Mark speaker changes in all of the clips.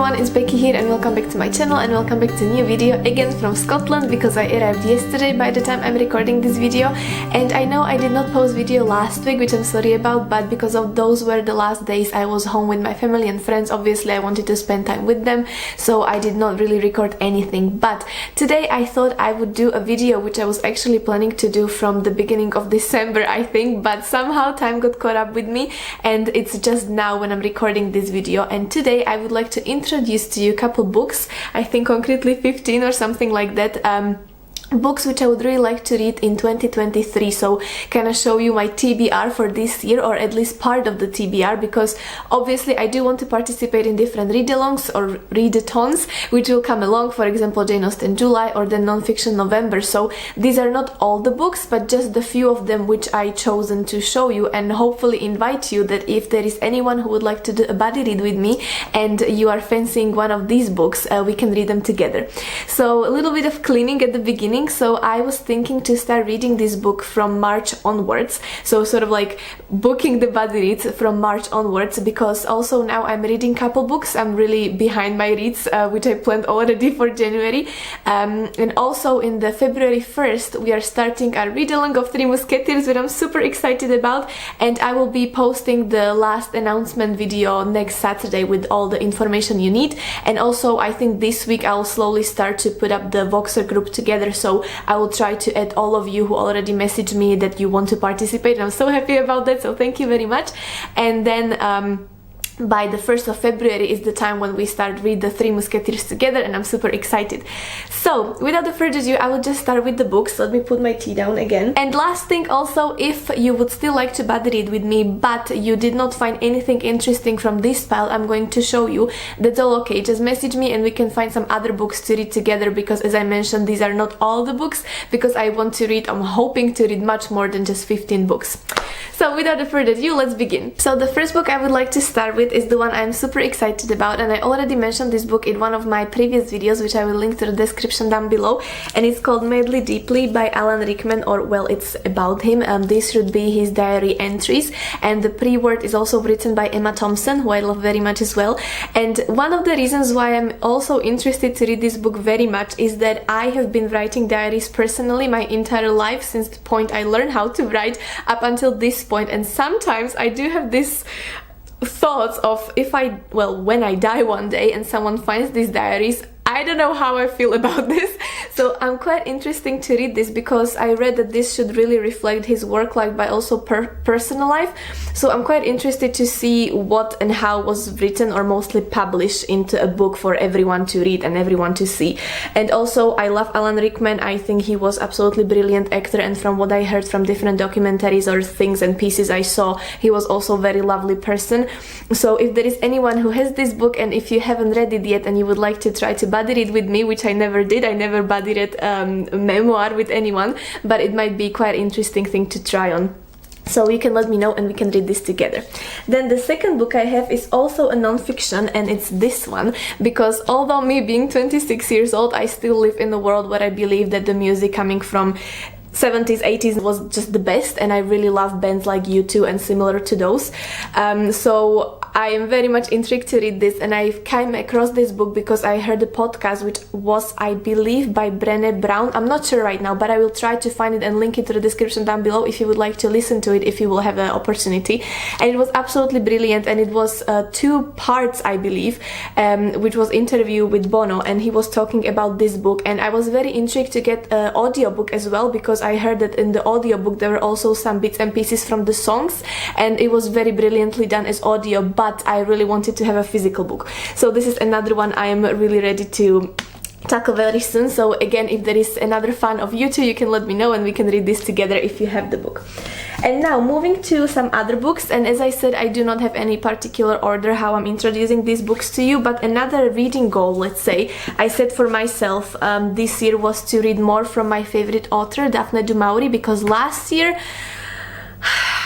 Speaker 1: everyone, it's Becky here and welcome back to my channel and welcome back to a new video again from Scotland because I arrived yesterday by the time I'm recording this video. And I know I did not post video last week, which I'm sorry about, but because of those were the last days I was home with my family and friends, obviously I wanted to spend time with them, so I did not really record anything. But today I thought I would do a video which I was actually planning to do from the beginning of December, I think, but somehow time got caught up with me and it's just now when I'm recording this video. And today I would like to introduce to you a couple books, I think concretely 15 or something like that, books which I would really like to read in 2023, so kind of show you my TBR for this year, or at least part of the TBR, because obviously I do want to participate in different read-alongs or readathons which will come along, for example Jane Austen July or the non-fiction November. So these are not all the books but just the few of them which I chosen to show you, and hopefully invite you that if there is anyone who would like to do a buddy read with me and you are fancying one of these books, we can read them together. So a little bit of cleaning at the beginning. So I was thinking to start reading this book from March onwards, so sort of like booking the buddy reads from March onwards, because also now I'm reading couple books. I'm really behind my reads, which I planned already for January, and also in the February 1st we are starting our read-along of Three Musketeers, which I'm super excited about, and I will be posting the last announcement video next Saturday with all the information you need. And also I think this week I'll slowly start to put up the Voxer group together, so I will try to add all of you who already messaged me that you want to participate. I'm so happy about that, so thank you very much. And then by the 1st of February is the time when we start read the Three Musketeers together, and I'm super excited. So without further ado, I will just start with the books. Let me put my tea down again. And last thing also, if you would still like to buddy read with me but you did not find anything interesting from this pile I'm going to show you, that's all okay. Just message me and we can find some other books to read together, because as I mentioned, these are not all the books, because I want to read, I'm hoping to read much more than just 15 books. So without further ado, let's begin. So the first book I would like to start with is the one I'm super excited about, and I already mentioned this book in one of my previous videos, which I will link to the description down below, and it's called Madly Deeply by Alan Rickman, or well, it's about him. This should be his diary entries, and the pre-word is also written by Emma Thompson, who I love very much as well. And one of the reasons why I'm also interested to read this book very much is that I have been writing diaries personally my entire life, since the point I learned how to write up until this point. And sometimes I do have this thoughts of when I die one day and someone finds these diaries, I don't know how I feel about this. So I'm quite interested to read this, because I read that this should really reflect his work life but also personal life. So I'm quite interested to see what and how was written, or mostly published into a book for everyone to read and everyone to see. And also I love Alan Rickman. I think he was absolutely brilliant actor, and from what I heard from different documentaries or things and pieces I saw, he was also a very lovely person. So if there is anyone who has this book, and if you haven't read it yet and you would like to try to buddy read with me, which I never did, I never buddy read memoir with anyone, but it might be quite interesting thing to try on. So you can let me know and we can read this together. Then the second book I have is also a non-fiction, and it's this one, because although me being 26 years old, I still live in a world where I believe that the music coming from 70s, 80s was just the best, and I really love bands like U2 and similar to those. So I am very much intrigued to read this, and I came across this book because I heard a podcast which was, I believe, by Brené Brown. I'm not sure right now, but I will try to find it and link it to the description down below if you would like to listen to it, if you will have an opportunity. And it was absolutely brilliant, and it was 2 parts, I believe, which was interview with Bono, and he was talking about this book. And I was very intrigued to get an audiobook as well, because I heard that in the audiobook there were also some bits and pieces from the songs, and it was very brilliantly done as audio, but I really wanted to have a physical book. So this is another one I am really ready to tackle very soon. So again, if there is another fan of you too, you can let me know and we can read this together if you have the book. And now moving to some other books, and as I said, I do not have any particular order how I'm introducing these books to you, but another reading goal, let's say, I set for myself this year was to read more from my favorite author, Daphne du Maurier, because last year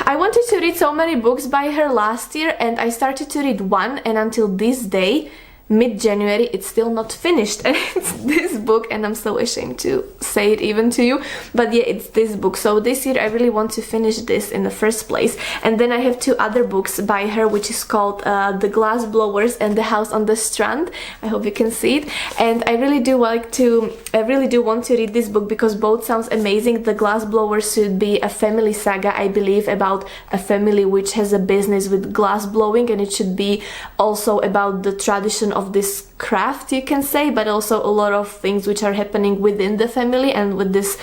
Speaker 1: I wanted to read so many books by her last year, and I started to read one, and until this day mid-January. It's still not finished, and it's this book, and I'm so ashamed to say it even to you, but yeah, it's this book. So this year I really want to finish this in the first place. And then I have two other books by her, which is called The Glass Blowers and The House on the Strand. I hope you can see it. And I really do want to read this book because both sounds amazing. The Glass Blowers should be a family saga, I believe, about a family which has a business with glass blowing, and it should be also about the tradition of this craft, you can say, but also a lot of things which are happening within the family and with this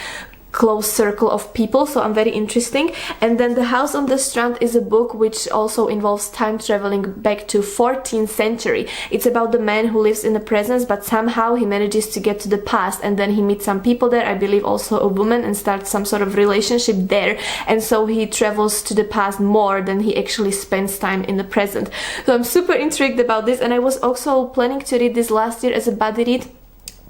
Speaker 1: close circle of people. So I'm very interesting. And then The House on the Strand is a book which also involves time traveling back to 14th century. It's about the man who lives in the present, but somehow he manages to get to the past, and then he meets some people there, I believe also a woman, and starts some sort of relationship there, and so he travels to the past more than he actually spends time in the present. So I'm super intrigued about this, and I was also planning to read this last year as a buddy read,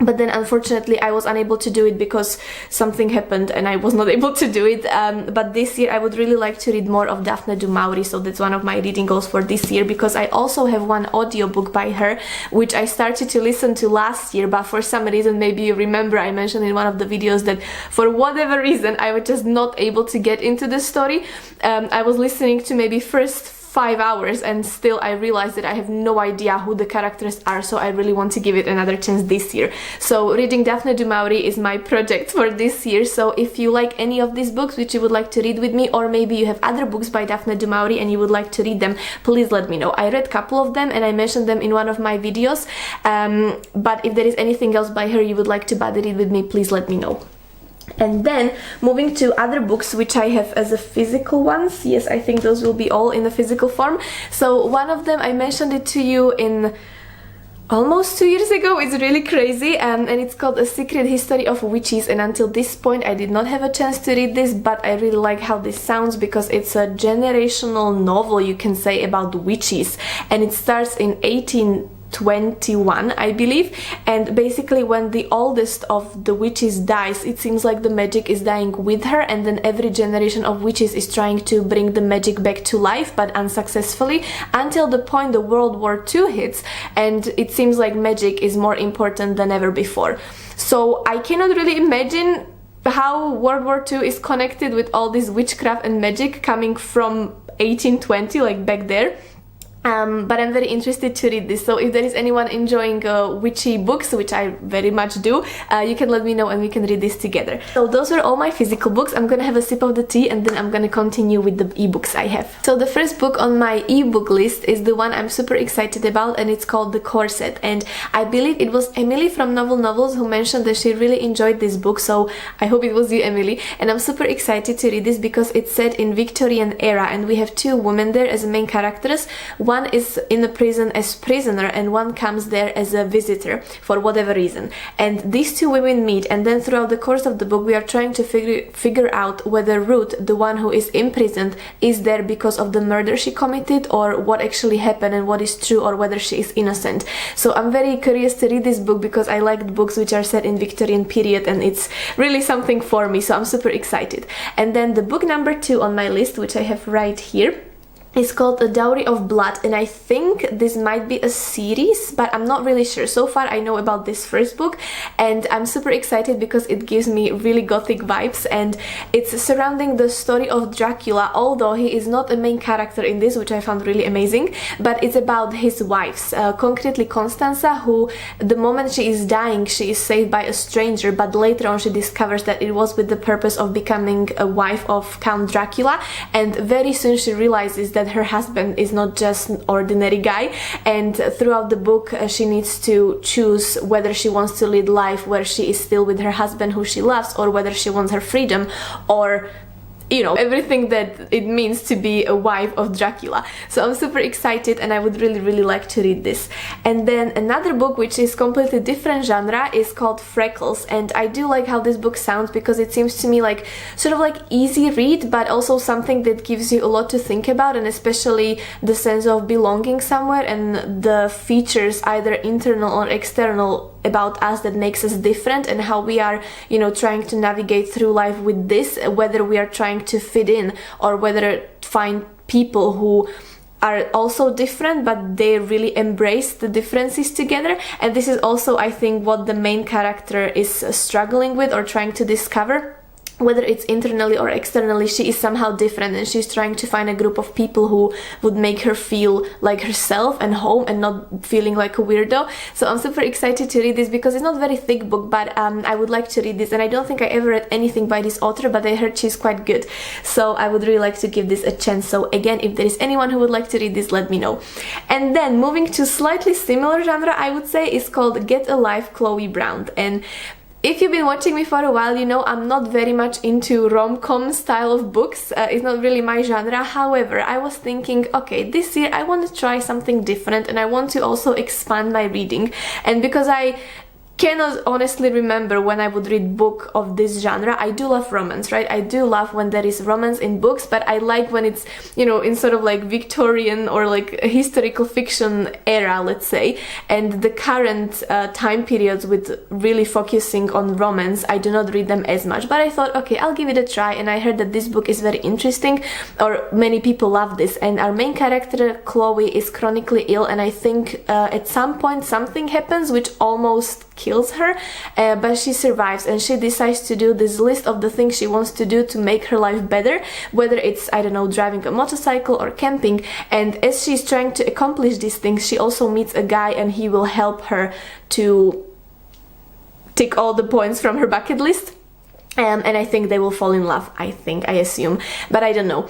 Speaker 1: but then unfortunately I was unable to do it because something happened and I was not able to do it. But this year I would really like to read more of Daphne du Maurier, so that's one of my reading goals for this year, because I also have one audiobook by her which I started to listen to last year, but for some reason, maybe you remember I mentioned in one of the videos that for whatever reason I was just not able to get into the story. I was listening to maybe first 5 hours and still I realized that I have no idea who the characters are, so I really want to give it another chance this year. So reading Daphne du Maurier is my project for this year. So if you like any of these books which you would like to read with me, or maybe you have other books by Daphne du Maurier and you would like to read them, please let me know. I read a couple of them and I mentioned them in one of my videos, but if there is anything else by her you would like to buddy read with me, please let me know. And then moving to other books which I have as a physical ones. Yes, I think those will be all in the physical form. So one of them, I mentioned it to you in almost 2 years ago. It's really crazy, and it's called A Secret History of Witches, and until this point I did not have a chance to read this, but I really like how this sounds because it's a generational novel, you can say, about witches, and it starts in 1821, I believe, and basically when the oldest of the witches dies, it seems like the magic is dying with her, and then every generation of witches is trying to bring the magic back to life, but unsuccessfully, until the point the World War II hits, and it seems like magic is more important than ever before. So I cannot really imagine how World War II is connected with all this witchcraft and magic coming from 1820, like back there. But I'm very interested to read this, so if there is anyone enjoying witchy books, which I very much do, you can let me know and we can read this together. So those were all my physical books. I'm gonna have a sip of the tea and then I'm gonna continue with the ebooks I have. So the first book on my ebook list is the one I'm super excited about, and it's called The Corset, and I believe it was Emily from Novel Novels who mentioned that she really enjoyed this book, so I hope it was you, Emily, and I'm super excited to read this because it's set in Victorian era and we have two women there as main characters. One is in the prison as prisoner and one comes there as a visitor for whatever reason, and these two women meet, and then throughout the course of the book we are trying to figure out whether Ruth, the one who is imprisoned, is there because of the murder she committed, or what actually happened and what is true, or whether she is innocent. So I'm very curious to read this book because I like books which are set in Victorian period and it's really something for me, so I'm super excited. And then the book number 2 on my list, which I have right here, is called A Dowry of Blood, and I think this might be a series, but I'm not really sure. So far I know about this first book and I'm super excited because it gives me really gothic vibes, and it's surrounding the story of Dracula, although he is not a main character in this, which I found really amazing, but it's about his wives, concretely Constanza, who the moment she is dying she is saved by a stranger, but later on she discovers that it was with the purpose of becoming a wife of Count Dracula, and very soon she realizes that her husband is not just an ordinary guy, and throughout the book she needs to choose whether she wants to lead life where she is still with her husband who she loves, or whether she wants her freedom, or you know, everything that it means to be a wife of Dracula. So I'm super excited and I would really like to read this. And then another book which is completely different genre is called Freckles, and I do like how this book sounds because it seems to me like sort of like easy read, but also something that gives you a lot to think about, and especially the sense of belonging somewhere and the features, either internal or external, about us that makes us different, and how we are, you know, trying to navigate through life with this, whether we are trying to fit in or whether find people who are also different, but they really embrace the differences together. And this is also, I think, what the main character is struggling with or trying to discover. Whether it's internally or externally, she is somehow different, and she's trying to find a group of people who would make her feel like herself and home and not feeling like a weirdo. So I'm super excited to read this because it's not a very thick book, but I would like to read this, and I don't think I ever read anything by this author, but I heard she's quite good. So I would really like to give this a chance. So again, if there is anyone who would like to read this, let me know. And then moving to slightly similar genre, I would say, is called Get a Life, Chloe Brown. And if you've been watching me for a while, you know I'm not very much into rom-com style of books. It's not really my genre. However, I was thinking, okay, this year I want to try something different, and I want to also expand my reading. And because I cannot honestly remember when I would read book of this genre. I do love romance, right? I do love when there is romance in books, but I like when it's, you know, in sort of like Victorian or like a historical fiction era, let's say, and the current time periods with really focusing on romance, I do not read them as much. But I thought, okay, I'll give it a try, and I heard that this book is very interesting, or many people love this, and our main character, Chloe, is chronically ill, and I think at some point something happens which almost kills her, but she survives, and she decides to do this list of the things she wants to do to make her life better, whether it's, I don't know, driving a motorcycle or camping. And as she's trying to accomplish these things, she also meets a guy, and he will help her to tick all the points from her bucket list. And I think they will fall in love, I assume, but I don't know.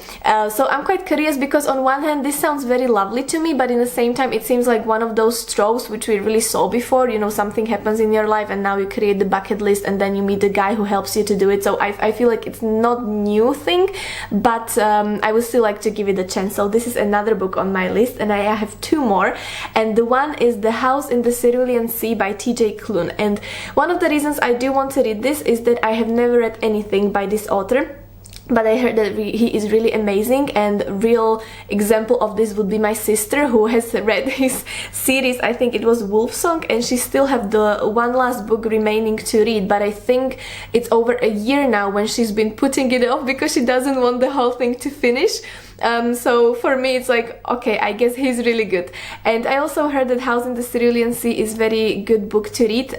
Speaker 1: So I'm quite curious, because on one hand this sounds very lovely to me, but in the same time it seems like one of those tropes which we really saw before. You know, something happens in your life and now you create the bucket list and then you meet the guy who helps you to do it. So I feel like it's not new thing, but I would still like to give it a chance. So this is another book on my list, and I have two more, and the one is The House in the Cerulean Sea by TJ Klune. And one of the reasons I do want to read this is that I have never read anything by this author, but I heard that he is really amazing, and real example of this would be my sister, who has read his series, I think it was Wolfsong, and she still have the one last book remaining to read, but I think it's over a year now when she's been putting it off because she doesn't want the whole thing to finish. So for me it's like, okay, I guess he's really good. And I also heard that House in the Cerulean Sea is very good book to read.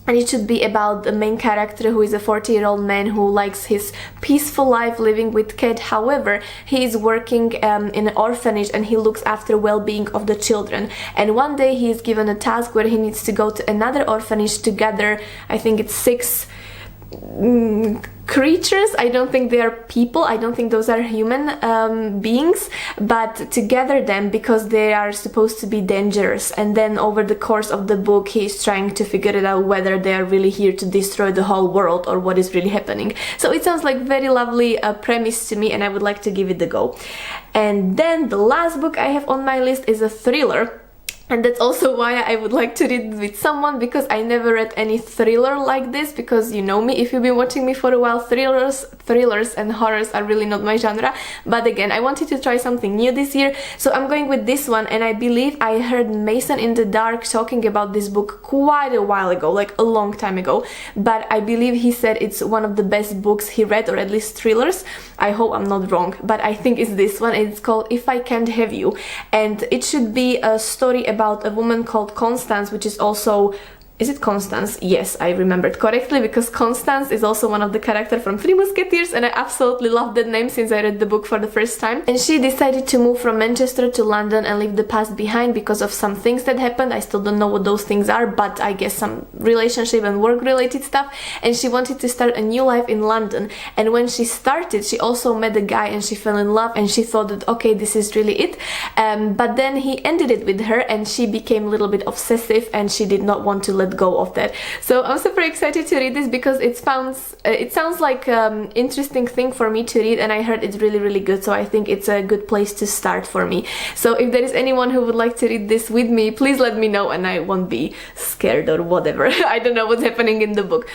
Speaker 1: And it should be about the main character, who is a 40-year-old man who likes his peaceful life living with Kat. However, he is working in an orphanage, and he looks after well-being of the children. And one day he is given a task where he needs to go to another orphanage to gather, I think it's 6 creatures. I don't think they are people, I don't think those are human beings, but to gather them because they are supposed to be dangerous. And then over the course of the book he's trying to figure it out whether they are really here to destroy the whole world or what is really happening. So it sounds like very lovely premise to me, and I would like to give it a go. And then the last book I have on my list is a thriller. And that's also why I would like to read with someone, because I never read any thriller like this, because you know me, if you've been watching me for a while, thrillers and horrors are really not my genre. But again, I wanted to try something new this year, so I'm going with this one. And I believe I heard Mason in the Dark talking about this book quite a while ago, like a long time ago, but I believe he said it's one of the best books he read, or at least thrillers. I hope I'm not wrong, but I think it's this one. It's called If I Can't Have You, and it should be a story about a woman called Constance, which is also... Is it Constance? Yes, I remembered correctly, because Constance is also one of the characters from Three Musketeers, and I absolutely love that name since I read the book for the first time. And she decided to move from Manchester to London and leave the past behind because of some things that happened. I still don't know what those things are, but I guess some relationship and work related stuff. And she wanted to start a new life in London. And when she started, she also met a guy and she fell in love, and she thought that, okay, this is really it. But then he ended it with her, and she became a little bit obsessive, and she did not want to let go of that. So I'm super excited to read this because it sounds like interesting thing for me to read, and I heard it's really good, so I think it's a good place to start for me. So if there is anyone who would like to read this with me, please let me know, and I won't be scared or whatever. I don't know what's happening in the book.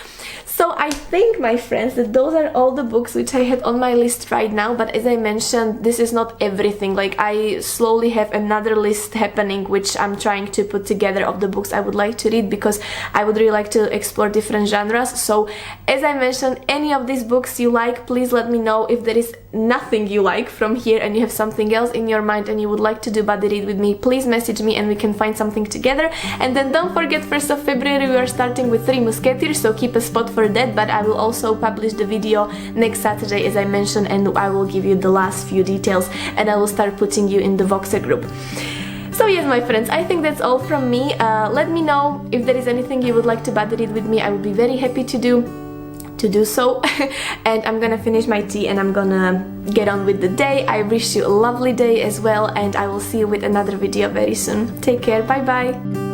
Speaker 1: So I think, my friends, that those are all the books which I had on my list right now, but as I mentioned, this is not everything. Like, I slowly have another list happening which I'm trying to put together of the books I would like to read, because I would really like to explore different genres. So as I mentioned, any of these books you like, please let me know. If there is nothing you like from here and you have something else in your mind and you would like to do buddy read with me, please message me and we can find something together. And then don't forget, 1st of February we are starting with Three Musketeers, so keep a spot for that, but I will also publish the video next Saturday as I mentioned, and I will give you the last few details and I will start putting you in the Voxer group. So yes, my friends, I think that's all from me. Let me know if there is anything you would like to buddy read with me. I would be very happy to do so. And I'm gonna finish my tea and I'm gonna get on with the day. I wish you a lovely day as well, and I will see you with another video very soon. Take care, bye bye!